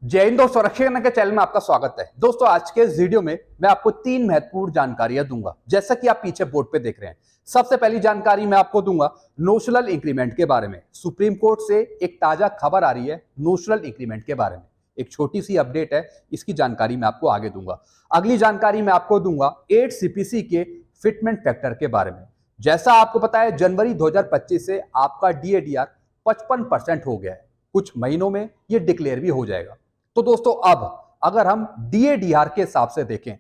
जय हिंद दोस्तों, रक्षा के चैनल में आपका स्वागत है। दोस्तों आज के इस वीडियो में मैं आपको 3 महत्वपूर्ण जानकारियां दूंगा, जैसा कि आप पीछे बोर्ड पे देख रहे हैं। सबसे पहली जानकारी मैं आपको दूंगा नोशनल इंक्रीमेंट के बारे में। सुप्रीम कोर्ट से एक ताजा खबर आ रही है नोशनल इंक्रीमेंट के बारे में। एक छोटी सी अपडेट है, इसकी जानकारी मैं आपको आगे दूंगा। अगली जानकारी मैं आपको दूंगा 8 CPC के फिटमेंट फैक्टर के बारे में। जैसा आपको पता है, जनवरी 2025 से आपका DADR 55% हो गया है। कुछ महीनों में ये डिक्लेयर भी हो जाएगा। तो दोस्तों अब अगर हम DADR के हिसाब से देखें,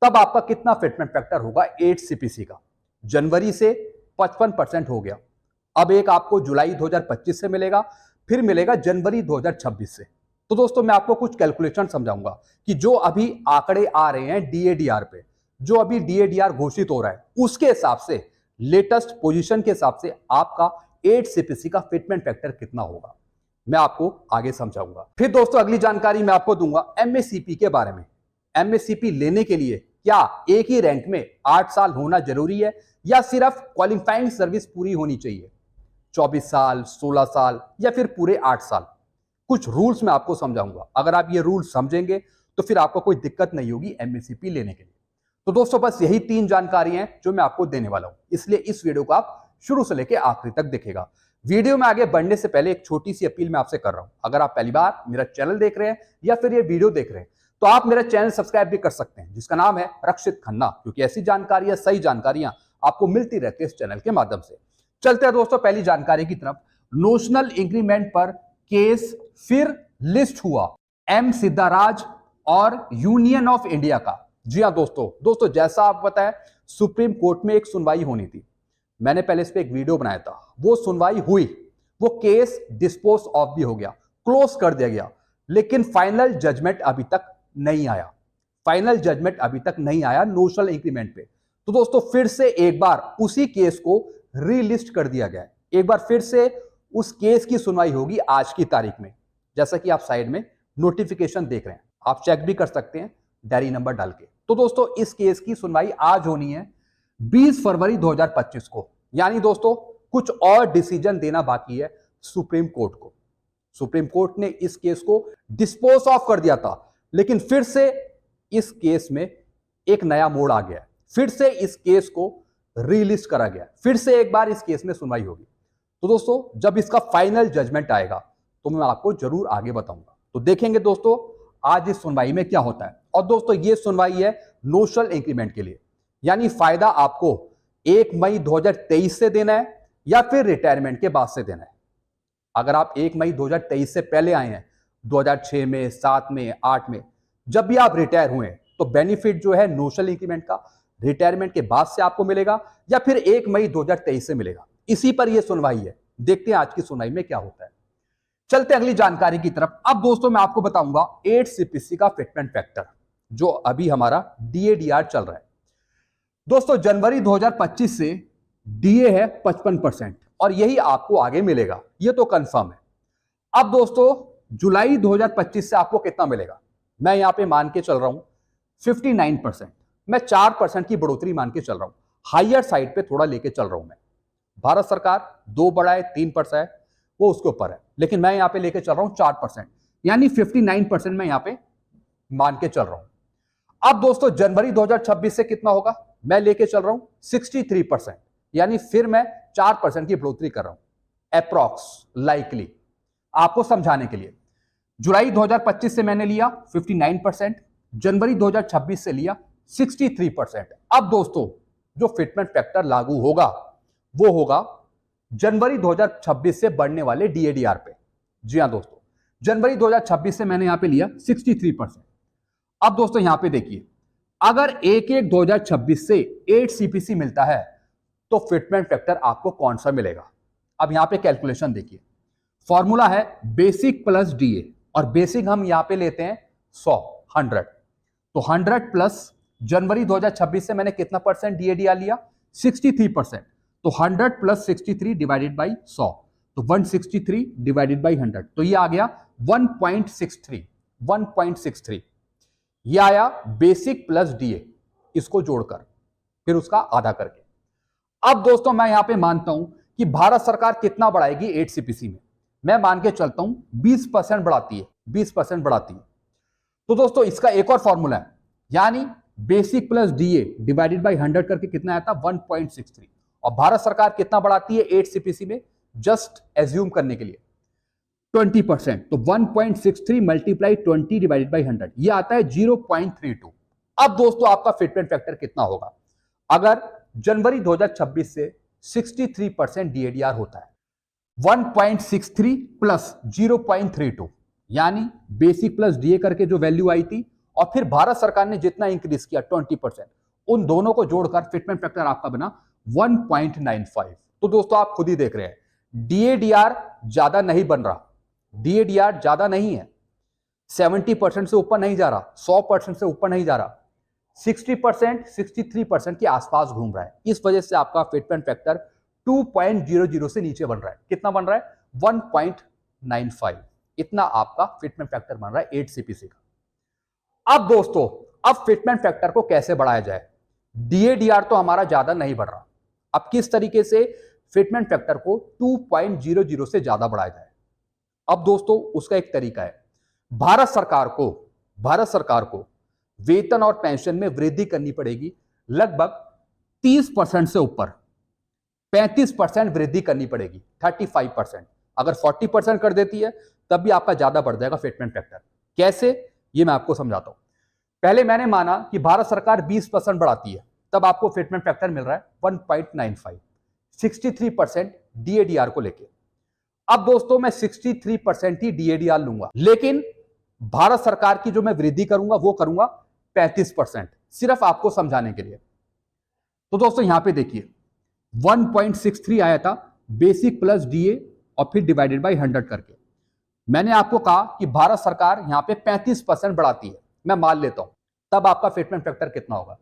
तब आपका कितना फिटमेंट फैक्टर होगा 8 CPC का। जनवरी से 55% हो गया। अब एक आपको जुलाई 2025 से मिलेगा, फिर मिलेगा जनवरी 2026 से। तो दोस्तों मैं आपको कुछ कैलकुलेशन समझाऊंगा कि जो अभी आंकड़े आ रहे हैं DADR पे, जो अभी DADR घोषित हो रहा है, उसके हिसाब से लेटेस्ट पोजीशन के हिसाब से आपका 8 CPC का फिटमेंट फैक्टर कितना होगा, मैं आपको आगे समझाऊंगा। फिर दोस्तों अगली जानकारी मैं आपको दूंगा MACP के बारे में। MACP लेने के लिए क्या एक ही रैंक में 8 साल होना जरूरी है या सिर्फ क्वालिफाइंग सर्विस पूरी होनी चाहिए? 24 साल, 16 साल या फिर पूरे 8 साल? कुछ रूल्स मैं आपको समझाऊंगा। अगर आप ये रूल्स समझेंगे तो फिर आपको कोई दिक्कत नहीं होगी MACP लेने के लिए। तो दोस्तों बस यही 3 जानकारी हैं जो मैं आपको देने वाला हूं, इसलिए इस वीडियो को आप शुरू से लेकर आखिरी तक देखेगा। वीडियो में आगे बढ़ने से पहले एक छोटी सी अपील मैं आपसे कर रहा हूं। अगर आप पहली बार मेरा चैनल देख रहे हैं या फिर ये वीडियो देख रहे हैं, तो आप मेरा चैनल सब्सक्राइब भी कर सकते हैं, जिसका नाम है रक्षित खन्ना, क्योंकि ऐसी जानकारियां, सही जानकारियां आपको मिलती रहती है इस चैनल के माध्यम से। चलते हैं दोस्तों पहली जानकारी की तरफ। नोशनल इंक्रीमेंट पर केस फिर लिस्ट हुआ M सिद्धाराज और यूनियन ऑफ इंडिया का। जी हाँ दोस्तों जैसा आप पता है, सुप्रीम कोर्ट में एक सुनवाई होनी थी। मैंने पहले इस पे एक वीडियो बनाया था। वो सुनवाई हुई, वो केस डिस्पोज ऑफ भी हो गया, क्लोज कर दिया गया, लेकिन फाइनल जजमेंट अभी तक नहीं आया। फाइनल जजमेंट अभी तक नहीं आया नोशनल इंक्रीमेंट पे। तो दोस्तों फिर से एक बार उसी केस को रीलिस्ट कर दिया गया है। एक बार फिर से उस केस की सुनवाई होगी आज की तारीख में, जैसा कि आप साइड में नोटिफिकेशन देख रहे हैं। आप चेक भी कर सकते हैं डायरी नंबर डाल के। तो दोस्तों इस केस की सुनवाई आज होनी है 20 फरवरी 2025 को। यानी दोस्तों कुछ और डिसीजन देना बाकी है सुप्रीम कोर्ट को। सुप्रीम कोर्ट ने इस केस को डिस्पोज ऑफ कर दिया था, लेकिन फिर से इस केस में एक नया मोड़ आ गया। फिर से इस केस को रिलिस्ट करा गया, फिर से एक बार इस केस में सुनवाई होगी। तो दोस्तों जब इसका फाइनल जजमेंट आएगा तो मैं आपको जरूर आगे बताऊंगा। तो देखेंगे दोस्तों आज इस सुनवाई में क्या होता है। और दोस्तों ये सुनवाई है नोशनल इंक्रीमेंट के लिए, यानी फायदा आपको 1 मई 2023 से देना है या फिर रिटायरमेंट के बाद से देना है। अगर आप 1 मई 2023 से पहले आए हैं, 2006 में, 7 में, 8 में, जब भी आप रिटायर हुए हैं, तो बेनिफिट जो है नोशनल इंक्रीमेंट का रिटायरमेंट के बाद से आपको मिलेगा या फिर 1 मई 2023 से मिलेगा। इसी पर यह सुनवाई है। देखते हैं आज की सुनवाई में क्या होता है। चलते अगली जानकारी की तरफ। अब दोस्तों मैं आपको बताऊंगा 8 CPC का फिटमेंट फैक्टर, जो अभी हमारा DADR चल रहा है। दोस्तों जनवरी 2025 से DA है 55% और यही आपको आगे मिलेगा, ये तो कंफर्म है। अब दोस्तों जुलाई 2025 से आपको कितना मिलेगा? मैं यहां पे मान के चल रहा हूं 59%। मैं 4% की बढ़ोतरी मान के चल रहा हूं, हायर साइड पे थोड़ा लेके चल रहा हूं मैं। भारत सरकार 2 बढ़ाए 3% है, वो उसके ऊपर है, लेकिन मैं यहां पे लेके चल रहा हूं 4%, यानी 59% मैं यहां पे मान के चल रहा हूं। अब दोस्तों जनवरी 2026 से कितना होगा? मैं लेके चल रहा हूं 63%, यानी फिर मैं 4% की बढ़ोतरी कर रहा हूं अप्रॉक्स, लाइकली आपको समझाने के लिए। जुलाई 2025 से मैंने लिया 59%, जनवरी 2026 से लिया 63%। अब दोस्तों जो फिटमेंट फैक्टर लागू होगा वो होगा जनवरी 2026 से बढ़ने वाले DADR पे। जी हां दोस्तों, जनवरी 2026 से मैंने यहां पे लिया 63%। अब दोस्तों यहां पे देखिए, अगर 1/1/2026 से 8 CPC मिलता है तो फिटमेंट फैक्टर आपको कौन सा मिलेगा? अब यहां पे कैलकुलेशन देखिए, फॉर्मूला है बेसिक प्लस DA, और बेसिक हम यहां पे लेते हैं 100। तो 100 प्लस जनवरी 2026 से मैंने कितना परसेंट DADR लिया? 63%। तो 100 प्लस 63 डिवाइडेड बाई 100, तो 163 डिवाइडेड बाई 100, तो ये आ गया 1.63। ये आया बेसिक प्लस DA, इसको जोड़कर फिर उसका आधा करके। अब दोस्तों मैं यहां पे मानता हूं कि भारत सरकार कितना बढ़ाएगी 8 CPC में। मैं मान के चलता हूं 20% बढ़ाती है, 20% बढ़ाती है। तो दोस्तों इसका एक और फॉर्मूला है, यानी basic plus DA divided by 100 करके कितना आया था 1.63, और भारत सरकार कितना बढ़ाती है 8 सीपीसी में, जस्ट एज्यूम करने के लिए 20%, तो 1.63 मल्टीप्लाई 20 डिवाइडेड बाई 100, ये आता है 0.32। अब दोस्तों आपका फिटमेंट फैक्टर कितना होगा अगर जनवरी 2026 से 63% डीएडीआर होता है? 1.63 प्लस 0.32, यानी बेसिक प्लस डीए करके जो वैल्यू आई थी और फिर भारत सरकार ने जितना इंक्रीज किया 20%, उन दोनों को जोड़कर फिटमेंट फैक्टर आपका बना 1.95। तो दोस्तों आप खुद ही देख रहे हैं डीएडीआर ज्यादा नहीं बन रहा, डीएडीआर ज्यादा नहीं है, 70% से ऊपर नहीं जा रहा, 100% से ऊपर नहीं जा रहा, 60%, 63% के आसपास घूम रहा है। इस वजह से आपका फिटमेंट फैक्टर 2.00 से नीचे बन रहा है। कितना बन रहा है 1.95, इतना आपका फिटमेंट फैक्टर बन रहा है 8 सीपीसी का। अब दोस्तों अब फिटमेंट फैक्टर को कैसे बढ़ाया जाए? डीएडीआर तो हमारा ज्यादा नहीं बढ़ रहा, अब किस तरीके से फिटमेंट फैक्टर को 2.00 से ज्यादा बढ़ाया जाए? अब दोस्तों उसका एक तरीका है, भारत सरकार को वेतन और पेंशन में वृद्धि करनी पड़ेगी, लगभग 30% से ऊपर 35% वृद्धि करनी पड़ेगी, 35%। अगर 40% कर देती है तब भी आपका ज्यादा बढ़ जाएगा फिटमेंट फैक्टर। कैसे, ये मैं आपको समझाता हूं। पहले मैंने माना कि भारत सरकार 20% बढ़ाती है, तब आपको फिटमेंट फैक्टर मिल रहा है 1.95, 63% डीएडीआर को लेके। अब दोस्तों मैं 63% ही डीएडीआर लूंगा, लेकिन भारत सरकार की जो मैं वृद्धि करूंगा वो करूंगा 35%, सिर्फ आपको समझाने के लिए। तो दोस्तों यहां पे देखिए 1.63 आया था बेसिक प्लस डीए और फिर डिवाइडेड बाय 100 करके। मैंने आपको कहा कि भारत सरकार यहां पे 35% बढ़ाती है, मैं मान लेता हूं, तब आपका फिटमेंट फैक्टर कितना होगा?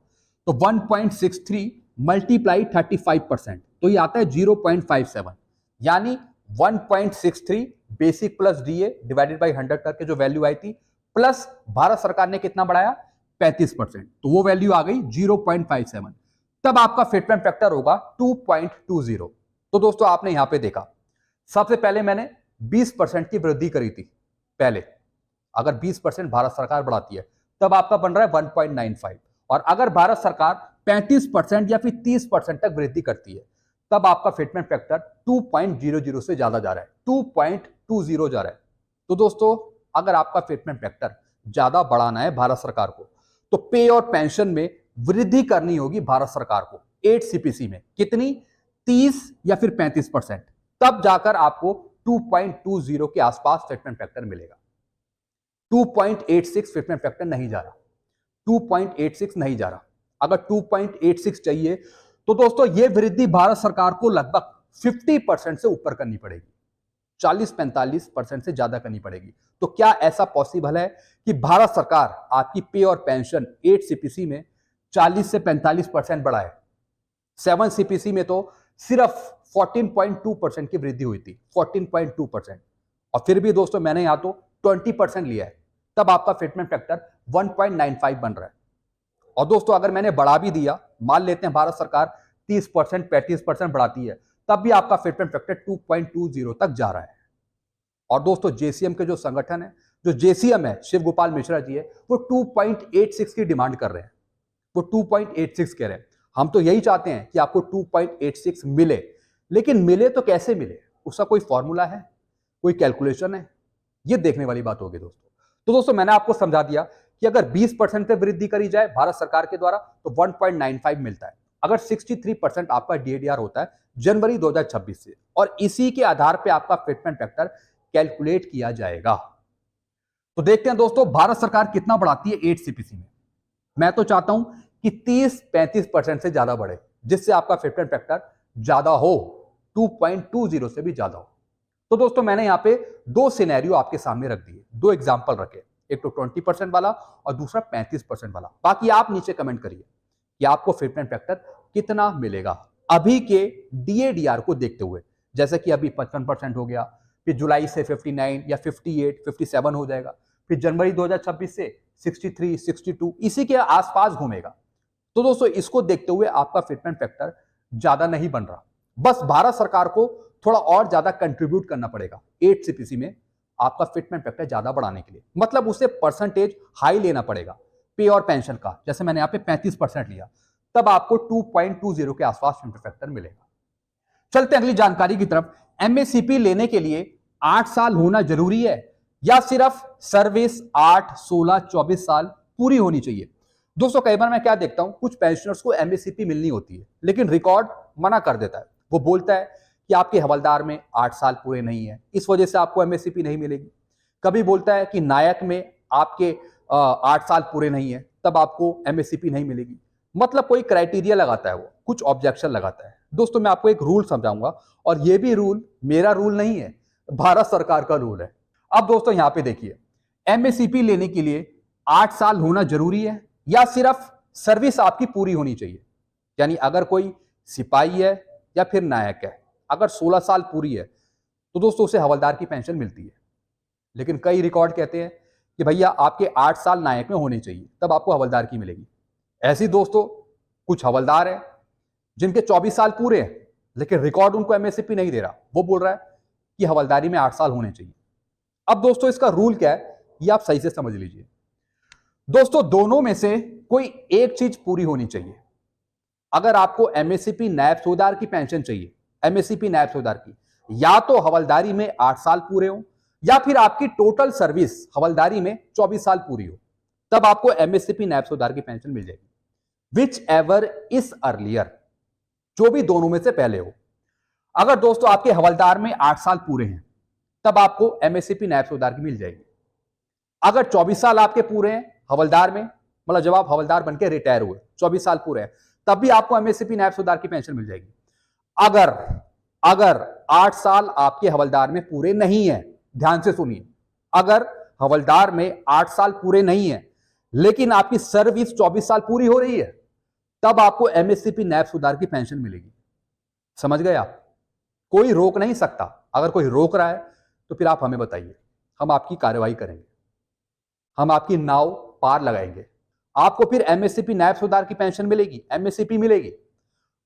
तो 1.63 मल्टीप्लाई 35%, तो ये आता है 0.57, यानी 1.63 basic plus DA divided by 100 करके जो वैल्यू आई थी, प्लस भारत सरकार ने कितना बढ़ाया 35%, तो वो वैल्यू आ गई 0.57, तब आपका फिटमेंट फैक्टर होगा 2.20। तो दोस्तों आपने यहां पे देखा, सबसे पहले मैंने 20% की वृद्धि करी थी पहले, अगर 20% भारत सरकार बढ़ाती है तब आपका बन रहा है 1.95, और अगर भारत सरकार 35% या फिर 30% तक वृद्धि करती है तब आपका फिटमेंट फैक्टर 2.00 से ज्यादा जा रहा है, 2.20 जा रहा है। तो दोस्तों अगर आपका फिटमेंट फैक्टर ज्यादा बढ़ाना है भारत सरकार को, तो पे और पेंशन में वृद्धि करनी होगी भारत सरकार को 8 सीपीसी में, कितनी 30 या फिर 35%, तब जाकर आपको 2.20 के आसपास फिटमेंट फैक्टर मिलेगा। 2.86 फिटमेंट फैक्टर नहीं जा रहा, 2.86 नहीं जा रहा। अगर 2.86 चाहिए तो दोस्तों ये वृद्धि भारत सरकार को लगभग 50% से ऊपर करनी पड़ेगी, 40-45% से ज्यादा करनी पड़ेगी। तो क्या ऐसा पॉसिबल है कि भारत सरकार आपकी पे और पेंशन 8 सीपीसी में 40 से 45% बढ़ाए? 7 सीपीसी में तो सिर्फ 14.2% की वृद्धि हुई थी, 14.2%, और फिर भी दोस्तों मैंने यहां तो 20% लिया है, तब आपका फिटमेंट फैक्टर 1.95 बन रहा है। और दोस्तों अगर मैंने बढ़ा भी दिया, मान लेते हैं भारत सरकार 30% 35% बढ़ाती है, तब भी आपका फिटमेंट फैक्टर 2.20 तक जा रहा है। और दोस्तों जेसीएम के जो संगठन है, जो जेसीएम है शिव गोपाल मिश्रा जी है, वो 2.86 की डिमांड कर रहे हैं, वो 2.86 कह रहे हैं। हम तो यही चाहते हैं कि आपको 2.86 मिले, लेकिन मिले तो कैसे मिले, उसका कोई फॉर्मूला है, कोई कैलकुलेशन है, ये देखने वाली बात होगी दोस्तों। तो दोस्तों मैंने आपको समझा दिया कि अगर 20% पे वृद्धि करी जाए भारत सरकार के द्वारा तो 1.95 मिलता है, अगर 63% आपका डीएडीआर होता है जनवरी 2026 से, और इसी के आधार पे आपका फिटमेंट फैक्टर कैलकुलेट किया जाएगा। तो देखते हैं दोस्तों भारत सरकार कितना बढ़ाती है 8 सीपीसी में। मैं तो चाहता हूं कि 30-35% से ज्यादा बढ़े, जिससे आपका फिटमेंट फैक्टर ज्यादा हो, 2.20 से भी ज्यादा हो। तो दोस्तों मैंने यहां पे दो सिनेरियो आपके सामने रख दिए, दो एग्जांपल रखे, एक तो 20% वाला और दूसरा 35% वाला। बाकी आप नीचे कमेंट करिए कि आपको फिटमेंट फैक्टर कितना मिलेगा अभी के डीएडीआर को देखते हुए। जैसे कि अभी 55% हो गया, फिर जुलाई से 59 या 58, 57 हो जाएगा, फिर जनवरी 2026 से 63, 62 इसी के आसपास घूमेगा। तो दोस्तों इसको देखते हुए आपका फिटमेंट फैक्टर ज्यादा नहीं बन रहा, बस भारत सरकार को थोड़ा और ज्यादा कंट्रीब्यूट करना पड़ेगा 8 सीपीसी में, आपका फिटमेंट फैक्टर ज्यादा बढ़ाने के लिए, मतलब उसे परसेंटेज हाई लेना पड़ेगा पे और पेंशन का। जैसे मैंने यहाँ पे 35% लिया, तब आपको 2.20 के आसपास फिटमेंट फैक्टर मिलेगा। चलते अगली जानकारी की तरफ। एमएससीपी लेने के लिए 8 साल होना जरूरी है या सिर्फ सर्विस 8, 16, 24 साल पूरी होनी चाहिए? दोस्तों कई बार मैं क्या देखता हूं, कुछ पेंशनर्स को एमएससीपी मिलनी होती है लेकिन रिकॉर्ड मना कर देता है। वो बोलता है कि आपके हवलदार में 8 साल पूरे नहीं है, इस वजह से आपको एमएससीपी नहीं मिलेगी। कभी बोलता है कि नायक में आपके 8 साल पूरे नहीं है, तब आपको एमएससीपी नहीं मिलेगी। मतलब कोई क्राइटेरिया लगाता है, वो कुछ ऑब्जेक्शन लगाता है। दोस्तों मैं आपको एक रूल समझाऊंगा, और ये भी रूल मेरा रूल नहीं है, भारत सरकार का रूल है। अब दोस्तों यहां पे देखिए, एमएससीपी लेने के लिए 8 साल होना जरूरी है या सिर्फ सर्विस आपकी पूरी होनी चाहिए? यानी अगर कोई सिपाही है या फिर नायक है, अगर 16 साल पूरी है तो दोस्तों उसे हवलदार की पेंशन मिलती है। लेकिन कई रिकॉर्ड कहते हैं कि भैया आपके 8 साल नायक में होने चाहिए, तब आपको हवलदार की मिलेगी। ऐसी दोस्तों कुछ हवलदार हैं जिनके 24 साल पूरे हैं लेकिन रिकॉर्ड उनको एमएससीपी नहीं दे रहा। वो बोल रहा है कि हवलदारी में 8 साल होने चाहिए। अब दोस्तों इसका रूल क्या है, ये आप सही से समझ लीजिए। दोस्तों दोनों में से कोई एक चीज पूरी होनी चाहिए। अगर आपको एमएससीपी नायब सूबेदार की पेंशन चाहिए, एमएससीपी नायब सूबेदार की, या तो हवलदारी में 8 साल पूरे हो या फिर आपकी टोटल सर्विस हवलदारी में 24 साल पूरी हो, तब आपको एमएससीपी नायब सूबेदार की पेंशन मिल जाएगी। विच एवर इज अर्लियर, जो भी दोनों में से पहले हो। अगर दोस्तों आपके हवलदार में 8 साल पूरे हैं, तब आपको एमएससीपी नायब सूबेदार की मिल जाएगी। अगर 24 साल आपके पूरे हैं हवलदार में, मतलब जब आप हवलदार बनकर रिटायर हुए 24 साल पूरे हैं, तब भी आपको एमएससीपी नायब सूबेदार की पेंशन मिल जाएगी। अगर 8 साल आपके हवलदार में पूरे नहीं है, ध्यान से सुनिए, अगर हवलदार में 8 साल पूरे नहीं है लेकिन आपकी सर्विस 24 साल पूरी हो रही है, तब आपको एमएससीपी नायब सूबेदार की पेंशन मिलेगी। समझ गए आप? कोई रोक नहीं सकता। अगर कोई रोक रहा है तो फिर आप हमें बताइए, हम आपकी कार्रवाई करेंगे, हम आपकी नाव पार लगाएंगे। आपको फिर एमएससीपी नायब सूबेदार की पेंशन मिलेगी, एमएससीपी मिलेगी।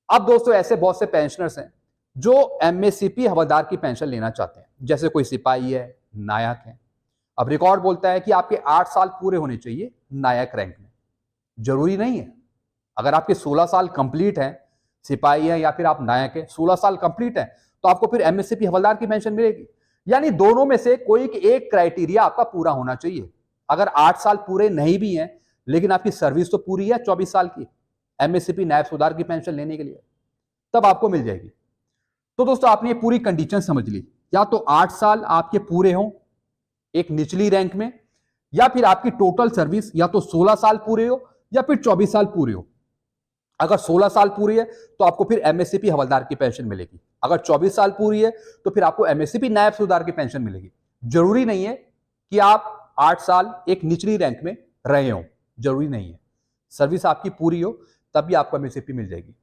अब दोस्तों ऐसे बहुत से पेंशनर्स हैं जो एमएससीपी हवलदार की पेंशन लेना चाहते हैं, जैसे कोई सिपाही है, नायक है। अब रिकॉर्ड बोलता है कि आपके 8 साल पूरे होने चाहिए नायक रैंक में। जरूरी नहीं है। अगर आपके 16 साल कंप्लीट हैं, सिपाही है या फिर आप नायक है, 16 साल कंप्लीट है, तो आपको फिर एमएससीपी हवलदार की पेंशन मिलेगी। यानी दोनों में से कोई एक क्राइटेरिया आपका पूरा होना चाहिए। अगर 8 साल पूरे नहीं भी हैं लेकिन आपकी सर्विस तो पूरी है 24 साल की, एमएससीपी नायब सूबेदार की पेंशन लेने के लिए, तब आपको मिल जाएगी। तो दोस्तों आपने ये पूरी कंडीशन समझ ली। या तो 8 साल आपके पूरे हों एक निचली रैंक में, या फिर आपकी टोटल सर्विस या तो 16 साल पूरे हो या फिर 24 साल पूरे हो। अगर 16 साल पूरी है तो आपको फिर एमएससीपी हवलदार की पेंशन मिलेगी। अगर 24 साल पूरी है तो फिर आपको एमएससीपी नायब सूबेदार की पेंशन मिलेगी। जरूरी नहीं है कि आप 8 साल एक निचली रैंक में रहे हो, जरूरी नहीं है। सर्विस आपकी पूरी हो तब भी आपको एमएससीपी मिल जाएगी।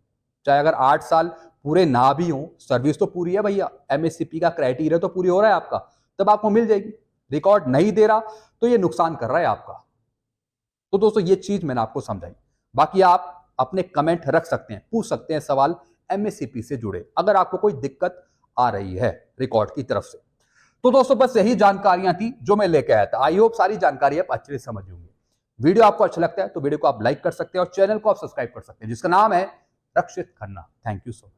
चाहे अगर 8 साल पूरे ना भी हो, सर्विस तो पूरी है भैया, एमएससीपी का क्राइटेरिया तो पूरी हो रहा है आपका, तब आपको मिल जाएगी। रिकॉर्ड नहीं दे रहा तो ये नुकसान कर रहा है आपका। तो दोस्तों ये चीज मैंने आपको समझाई। बाकी आप अपने कमेंट रख सकते हैं, पूछ सकते हैं सवाल एमएससीपी से जुड़े, अगर आपको कोई दिक्कत आ रही है रिकॉर्ड की तरफ से। तो दोस्तों बस यही जानकारियां थी जो मैं लेके आया था। आई होप सारी जानकारी आप अच्छे से समझ होंगे। वीडियो आपको अच्छा लगता है तो वीडियो को आप लाइक कर सकते हैं और चैनल को आप सब्सक्राइब कर सकते हैं, जिसका नाम है Rakshit Khanna. Thank you so much.